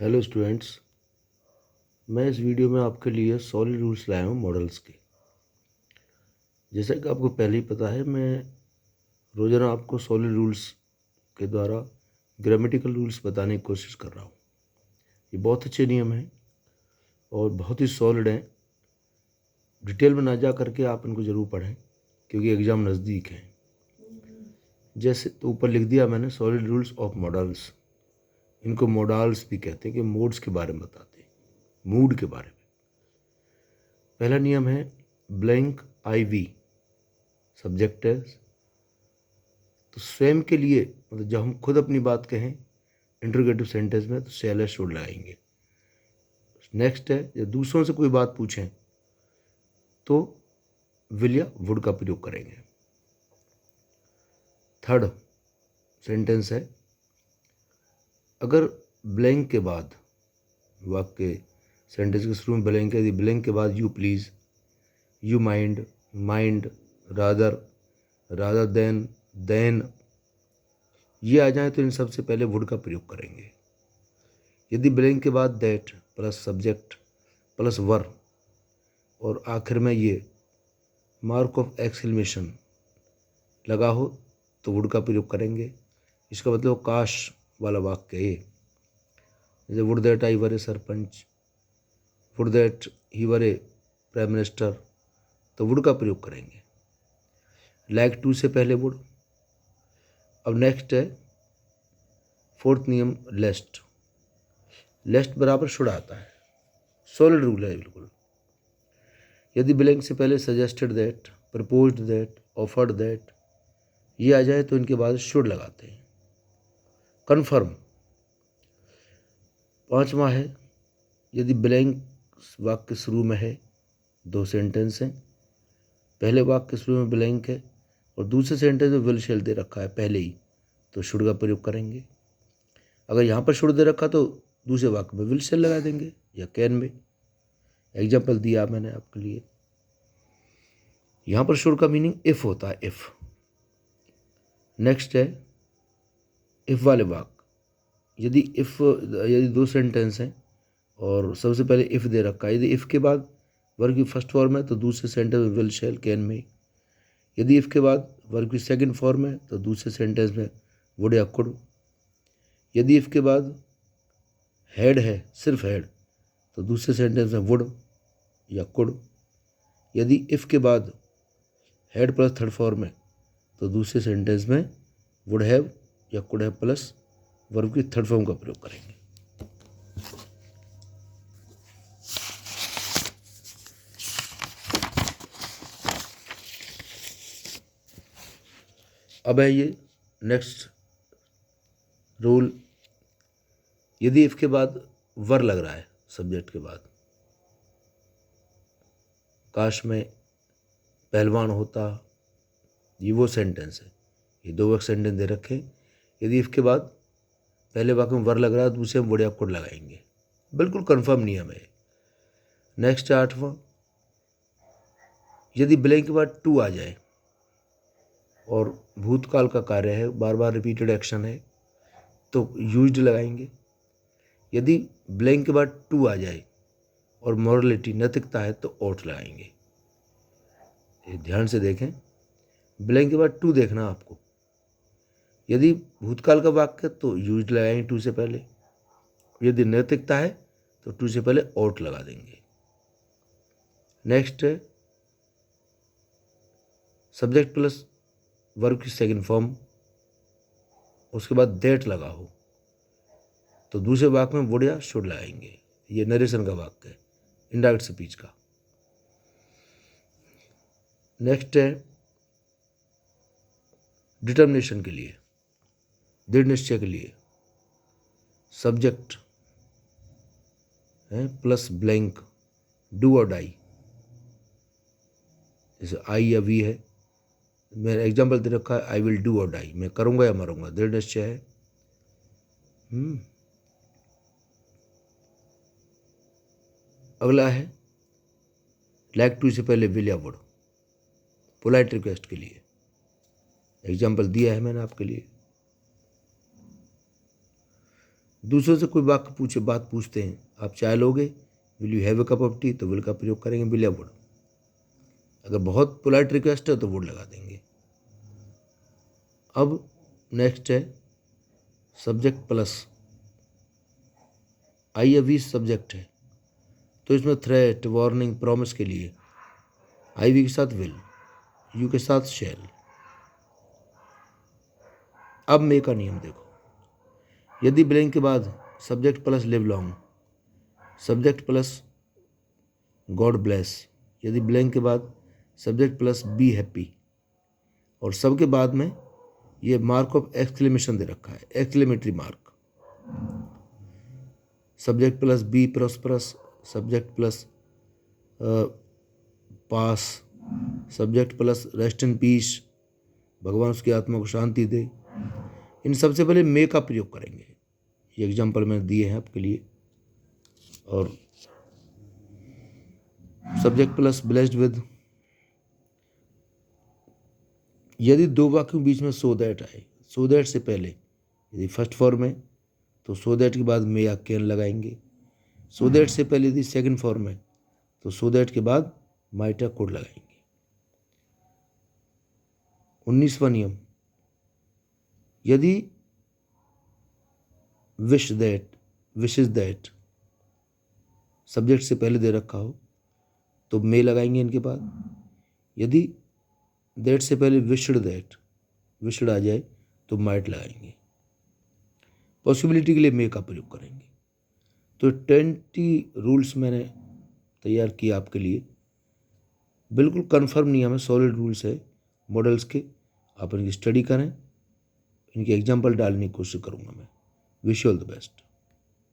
Hello students, मैं इस video में आपके लिए सॉलिड रूल्स लाया हूँ मॉडल्स के। जैसा कि आपको पहले ही पता है, मैं रोज़ाना आपको सॉलिड रूल्स के द्वारा ग्रामेटिकल रूल्स बताने की कोशिश कर रहा हूँ। ये बहुत अच्छे नियम हैं और बहुत ही सॉलिड हैं। डिटेल में ना जा करके आप इनको ज़रूर पढ़ें क्योंकि एग्ज़ाम नज़दीक है। जैसे तो ऊपर लिख दिया मैंने, सॉलिड रूल्स ऑफ मॉडल्स। इनको मॉडल्स भी कहते हैं कि मोड्स के बारे में बताते हैं, मूड के बारे में। पहला नियम है ब्लैंक IV सब्जेक्ट है, तो स्वयं के लिए मतलब जब हम खुद अपनी बात कहें इंटरोगेटिव सेंटेंस में तो शैल शुड लगाएंगे। नेक्स्ट है, जब दूसरों से कोई बात पूछें तो विल या वुड का प्रयोग करेंगे। थर्ड सेंटेंस है, अगर ब्लैंक के बाद वाक्य सेंटेंस के शुरू में ब्लैंक है, यदि ब्लैंक के बाद you please, you mind, mind, rather than ये आ जाए तो इन सबसे पहले वुड का प्रयोग करेंगे। यदि ब्लैंक के बाद दैट प्लस सब्जेक्ट प्लस वर और आखिर में ये मार्क ऑफ एक्सक्लेमेशन लगा हो तो वुड का प्रयोग करेंगे। इसका मतलब काश वाला वाक्य है ये। जैसे would that I were A sarpanch, would that he were A prime minister, तो वुड का प्रयोग करेंगे। लाइक टू से पहले वुड। अब नेक्स्ट है फोर्थ नियम, लेस्ट। लेस्ट बराबर शुड आता है, सॉलिड रूल है बिल्कुल। यदि ब्लैंक से पहले suggested that, proposed that, offered that ये आ जाए तो इनके बाद शुड लगाते हैं। कन्फर्म। पांचवा है, यदि ब्लैंक वाक्य शुरू में है, दो सेंटेंस हैं, पहले वाक्य शुरू में ब्लैंक है और दूसरे सेंटेंस में विल शैल दे रखा है पहले ही, तो शुड का प्रयोग करेंगे। अगर यहाँ पर शुड दे रखा तो दूसरे वाक्य में विल शैल लगा देंगे या कैन में। एग्जाम्पल दिया मैंने आपके लिए। यहाँ पर शुड का मीनिंग इफ होता है, इफ। नेक्स्ट है इफ वाले वाक्य। यदि दो सेंटेंस हैं और सबसे पहले इफ दे रखा है, यदि इफ के बाद वर्ब की फर्स्ट फॉर्म है तो दूसरे सेंटेंस में विल शैल कैन में। यदि इफ के बाद वर्ब की सेकंड फॉर्म है तो दूसरे सेंटेंस में वुड या कुड। यदि इफ के बाद हैड है, सिर्फ हैड, तो दूसरे सेंटेंस में वुड या कुड। यदि इफ के बाद हैड प्लस थर्ड फॉर्म है तो दूसरे सेंटेंस में वुड हैव या कुड हैव प्लस वर्ब की थर्ड फॉर्म का प्रयोग करेंगे। अब है ये नेक्स्ट रूल, यदि इफ के बाद वर लग रहा है सब्जेक्ट के बाद, काश में पहलवान होता, ये वो सेंटेंस है। ये दो वाक्य सेंटेंस दे रखे। यदि इफ के बाद पहले वाक्य में वर लग रहा है दूसरे में वुड या कुड लगाएंगे। बिल्कुल कंफर्म नियम है। नेक्स्ट 8वां, यदि ब्लैंक के बाद टू आ जाए और भूतकाल का कार्य है, बार बार रिपीटेड एक्शन है, तो यूज्ड लगाएंगे। यदि ब्लैंक के बाद टू आ जाए और मॉरलिटी नैतिकता है तो ऑट लगाएंगे। ये ध्यान से देखें, ब्लैंक के बाद टू देखना आपको। यदि भूतकाल का वाक्य तो यूज्ड लगाएंगे टू से पहले। यदि नैतिकता है तो टू से पहले ऑट लगा देंगे। नेक्स्ट है सब्जेक्ट प्लस वर्ब की सेकंड फॉर्म, उसके बाद दैट लगा हो तो दूसरे वाक्य में वुड या शुड लगाएंगे। ये नरेशन का वाक्य है, इनडायरेक्ट स्पीच का। नेक्स्ट है डिटर्मिनेशन के लिए, दृढ़ निश्चय के लिए, सब्जेक्ट है प्लस ब्लैंक, डू और डाई। जैसे आई या वी है, मैंने एग्जाम्पल दे रखा है आई विल डू और डाई, मैं करूँगा या मरूंगा, दृढ़ निश्चय है। अगला है लाइक टू से पहले विल या वुड, पोलाइट रिक्वेस्ट के लिए। एग्जाम्पल दिया है मैंने आपके लिए। दूसरों से कोई बात पूछते हैं, आप चाय लोगे, will you have a cup of T, तो विल का प्रयोग करेंगे, विल या वुड। अगर बहुत पोलाइट रिक्वेस्ट है तो वुड लगा देंगे। अब नेक्स्ट है सब्जेक्ट प्लस। आई या वी सब्जेक्ट है, तो इसमें थ्रेट, वार्निंग, प्रॉमिस के लिए आई वी के साथ विल, यू के साथ शैल। अब मे का नियम देखो, यदि ब्लैंक के बाद subject plus live long, subject plus God bless, यदि ब्लैंक के बाद सब्जेक्ट प्लस बी हैप्पी, और सबके बाद में ये मार्क ऑफ एक्सक्लेमेशन दे रखा है, exclamatory mark, subject plus be prosperous, subject plus pass, subject plus rest in peace, भगवान उसकी आत्मा को शांति दे। इन सबसे पहले मे का प्रयोग करेंगे, ये एग्जाम्पल मैंने दिए हैं आपके लिए। और सब्जेक्ट प्लस ब्लेस्ड विद, यदि दो वाक्यों के बीच में सो दैट आए, सो दैट से पहले यदि फर्स्ट फॉर्म है तो सो दैट के बाद मे या कैन लगाएंगे, सो दैट से पहले यदि सेकंड फॉर्म है तो सो दैट के बाद माइट या कुड लगाएंगे। 19वां नियम, यदि विशेज दैट सब्जेक्ट से पहले दे रखा हो तो मे लगाएंगे इनके बाद, यदि दैट से पहले विश्ड आ जाए तो माइट लगाएंगे। पॉसिबिलिटी के लिए मे का प्रयोग करेंगे। तो 20 रूल्स मैंने तैयार किए आपके लिए, बिल्कुल कंफर्म नियम है, सॉलिड रूल्स है मॉडल्स के। आप इनकी स्टडी करें, इनके एग्जाम्पल डालने की कोशिश करूँगा मैं। Wish you all the best.